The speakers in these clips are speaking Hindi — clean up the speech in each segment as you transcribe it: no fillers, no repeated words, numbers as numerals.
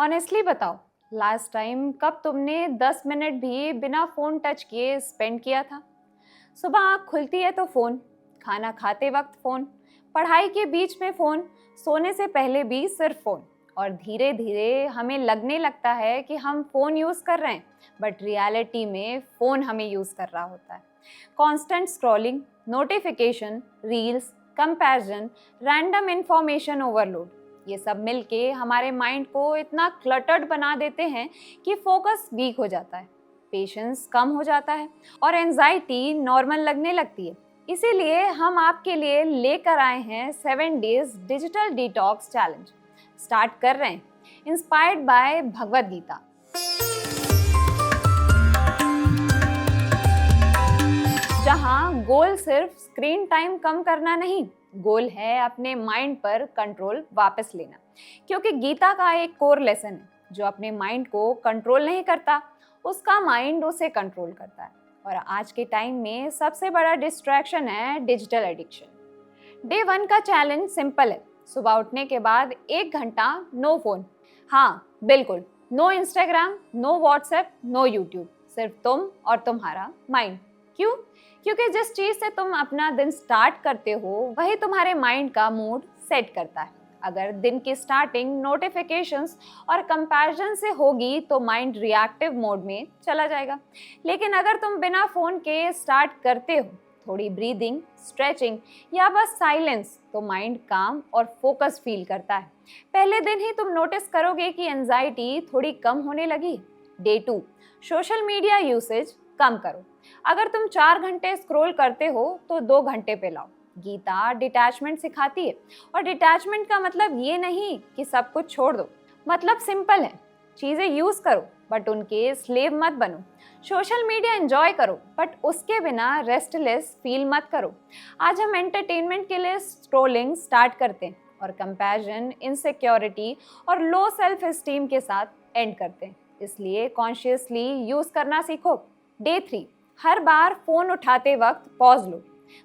ऑनेस्टली बताओ, लास्ट टाइम कब तुमने 10 मिनट भी बिना फ़ोन टच किए स्पेंड किया था? सुबह आँख खुलती है तो फ़ोन, खाना खाते वक्त फ़ोन, पढ़ाई के बीच में फ़ोन, सोने से पहले भी सिर्फ फ़ोन। और धीरे धीरे हमें लगने लगता है कि हम फ़ोन यूज़ कर रहे हैं, बट रियलिटी में फ़ोन हमें यूज़ कर रहा होता है। Constant scrolling, notification, reels, comparison, random information overload, ये सब मिलके हमारे माइंड को इतना क्लटर्ड बना देते हैं कि फोकस वीक हो जाता है, पेशेंस कम हो जाता है और एंजाइटी नॉर्मल लगने लगती है। इसीलिए हम आपके लिए लेकर आए हैं 7 days digital detox challenge. Start कर रहे हैं इंस्पायर्ड बाय भगवद गीता। जहां गोल सिर्फ स्क्रीन टाइम कम करना नहीं, गोल है अपने माइंड पर कंट्रोल वापस लेना। क्योंकि गीता का एक कोर लेसन है, जो अपने माइंड को कंट्रोल नहीं करता, उसका माइंड उसे कंट्रोल करता है। और आज के टाइम में सबसे बड़ा डिस्ट्रैक्शन है डिजिटल एडिक्शन। डे 1 का चैलेंज सिंपल है, सुबह उठने के बाद 1 घंटा नो फोन। हाँ बिल्कुल, no Instagram, no WhatsApp, no YouTube, सिर्फ तुम और तुम्हारा माइंड। क्यों? क्योंकि जिस चीज से तुम अपना दिन स्टार्ट करते हो, वही तुम्हारे माइंड का मूड सेट करता है। अगर दिन की स्टार्टिंग नोटिफिकेशंस और कंपैरिजन से होगी तो माइंड रिएक्टिव मोड में चला जाएगा। लेकिन अगर तुम बिना फोन के स्टार्ट करते हो, थोड़ी ब्रीदिंग, स्ट्रेचिंग या बस साइलेंस, तो माइंड काम और फोकस फील करता है। पहले दिन ही तुम नोटिस करोगे कि एंजाइटी थोड़ी कम होने लगी। डे 2, सोशल मीडिया यूसेज कम करो। अगर तुम 4 घंटे स्क्रॉल करते हो तो 2 घंटे पे लाओ। गीता डिटैचमेंट सिखाती है, और डिटैचमेंट का मतलब ये नहीं कि सब कुछ छोड़ दो। मतलब सिंपल है, चीजें यूज करो बट उनके स्लेव मत बनो। सोशल मीडिया एंजॉय करो बट उसके बिना रेस्टलेस फील मत करो। आज हम एंटरटेनमेंट के लिए स्क्रोलिंग स्टार्ट करते हैं और कंपैरिजन, इनसिक्योरिटी और लो सेल्फ एस्टीम के साथ एंड करते हैं। इसलिए कॉन्शियसली यूज करना सीखो। डे 3, हर बार फोन उठाते वक्त पॉज लो।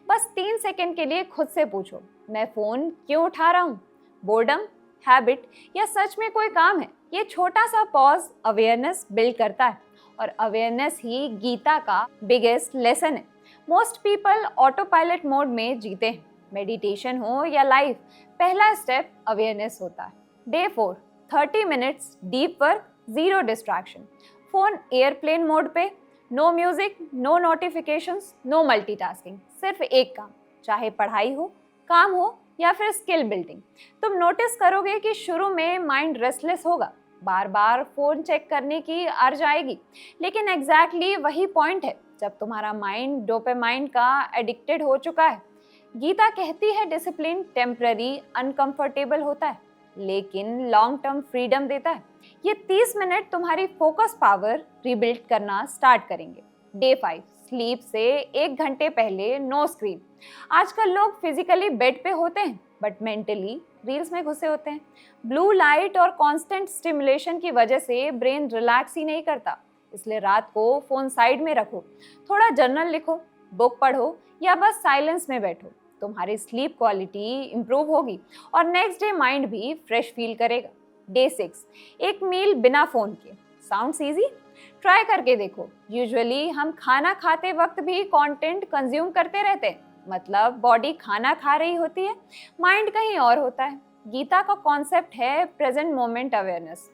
बस 3 सेकंड के लिए खुद से पूछो, मैं फोन क्यों उठा रहा हूँ? बोर्डम, हैबिट या सच में कोई काम है? ये छोटा सा पॉज अवेयरनेस बिल्ड करता है, और अवेयरनेस ही गीता का बिगेस्ट लेसन है। Most people auto pilot mode में जीते हैं। मेडिटेशन हो या लाइफ, पहला स्टेप अवेयरनेस होता है। Day 4, 30 minutes deep work, zero distraction. Phone airplane mode पे, no music, no notifications, no multitasking, सिर्फ एक काम, चाहे पढ़ाई हो, काम हो या फिर स्किल बिल्डिंग। तुम नोटिस करोगे कि शुरू में माइंड रेस्टलेस होगा, बार बार फोन चेक करने की अर्ज आएगी। लेकिन एग्जैक्टली वही पॉइंट है जब तुम्हारा माइंड डोपामाइन का एडिक्टेड हो चुका है। गीता कहती है डिसिप्लिन टेम्पररी अनकंफर्टेबल होता है, लेकिन लॉन्ग टर्म फ्रीडम देता है। ये 30 मिनट तुम्हारी फोकस पावर रिबिल्ड करना स्टार्ट करेंगे। डे 5, स्लीप से 1 घंटे पहले नो स्क्रीन। आजकल लोग फिजिकली बेड पे होते हैं बट मेंटली रील्स में घुसे होते हैं। ब्लू लाइट और कांस्टेंट स्टिमुलेशन की वजह से ब्रेन रिलैक्स ही नहीं करता। इसलिए रात को फोन साइड में रखो, थोड़ा जर्नल लिखो, बुक पढ़ो या बस साइलेंस में बैठो। तुम्हारी स्लीप क्वालिटी इंप्रूव होगी और नेक्स्ट डे माइंड भी फ्रेश फील करेगा। डे 6, एक मील बिना फोन के। Sounds easy? ट्राई करके देखो। यूजुअली हम खाना खाते वक्त भी कंटेंट कंज्यूम करते रहते हैं, मतलब बॉडी खाना खा रही होती है, माइंड कहीं और होता है। गीता का कॉन्सेप्ट है प्रेजेंट मोमेंट अवेयरनेस।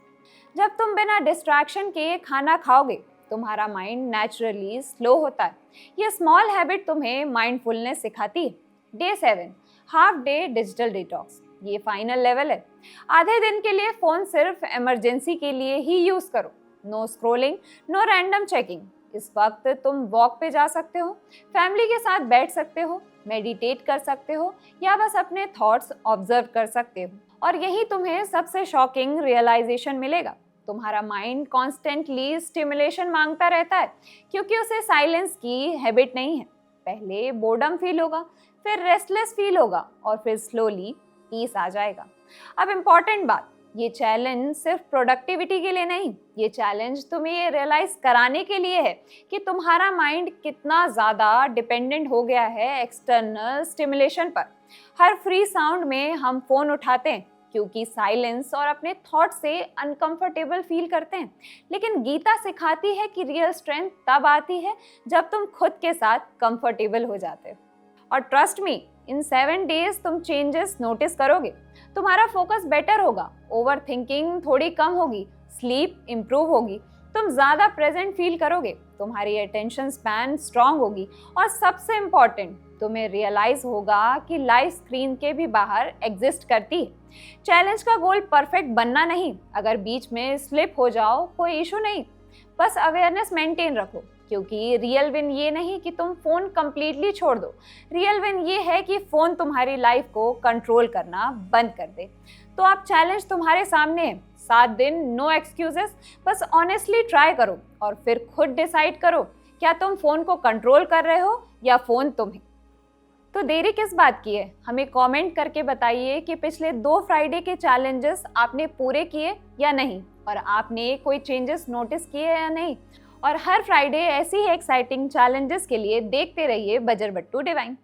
जब तुम बिना डिस्ट्रैक्शन के खाना खाओगे, तुम्हारा माइंड नेचुरली स्लो होता है। ये स्मॉल हैबिट तुम्हें माइंडफुलनेस सिखाती है। Day 7, half day digital detox. ये फाइनल लेवल है। आधे दिन के लिए फोन सिर्फ इमरजेंसी के लिए ही यूज करो। No scrolling, no random checking. इस वक्त तुम वॉक पे जा सकते हो, फैमिली के साथ बैठ सकते हो, मेडिटेट कर सकते हो या बस अपने थॉट्स ऑब्जर्व कर सकते हो। और यही तुम्हें सबसे शॉकिंग रियलाइजेशन मिलेगा, तुम्हारा माइंड कॉन्स्टेंटली स्टिमुलेशन मांगता रहता है क्योंकि उसे साइलेंस की हैबिट नहीं है। पहले बोर्डम फील होगा, फिर रेस्टलेस फील होगा और फिर स्लोली पीस आ जाएगा। अब इम्पॉर्टेंट बात, ये चैलेंज सिर्फ प्रोडक्टिविटी के लिए नहीं, ये चैलेंज तुम्हें ये रियलाइज कराने के लिए है कि तुम्हारा माइंड कितना ज़्यादा डिपेंडेंट हो गया है एक्सटर्नल स्टिमुलेशन पर। हर फ्री साउंड में हम फ़ोन उठाते हैं, क्योंकि साइलेंस और अपने थॉट से अनकंफर्टेबल फील करते हैं। लेकिन गीता सिखाती है कि रियल स्ट्रेंथ तब आती है जब तुम खुद के साथ कंफर्टेबल हो जाते हो। और ट्रस्ट मी, इन 7 डेज तुम चेंजेस नोटिस करोगे। तुम्हारा फोकस बेटर होगा, ओवर थिंकिंग थोड़ी कम होगी, स्लीप इंप्रूव होगी, तुम ज्यादा प्रेजेंट फील करोगे, तुम्हारी अटेंशन स्पैन स्ट्रांग होगी और सबसे इम्पॉर्टेंट, तुम्हें रियलाइज होगा कि लाइफ स्क्रीन के भी बाहर एग्जिस्ट करती है। चैलेंज का गोल परफेक्ट बनना नहीं, अगर बीच में स्लिप हो जाओ कोई इशू नहीं, बस अवेयरनेस मेंटेन रखो। क्योंकि रियल विन ये नहीं कि तुम फोन कंप्लीटली छोड़ दो, रियल विन ये है कि फोन तुम्हारी लाइफ को कंट्रोल करना बंद कर दे। तो आप चैलेंज तुम्हारे सामने है, 7 दिन, नो एक्सक्यूजेस, बस ऑनेस्टली ट्राई करो और फिर खुद डिसाइड करो क्या तुम फोन को कंट्रोल कर रहे हो या फोन तुम्हें। तो देरी किस बात की है, हमें कमेंट करके बताइए कि पिछले 2 फ्राइडे के चैलेंजेस आपने पूरे किए या नहीं, और आपने कोई चेंजेस नोटिस किए या नहीं। और हर फ्राइडे ऐसी ही एक्साइटिंग चैलेंजेस के लिए देखते रहिए बजरबट्टू डिवाइन।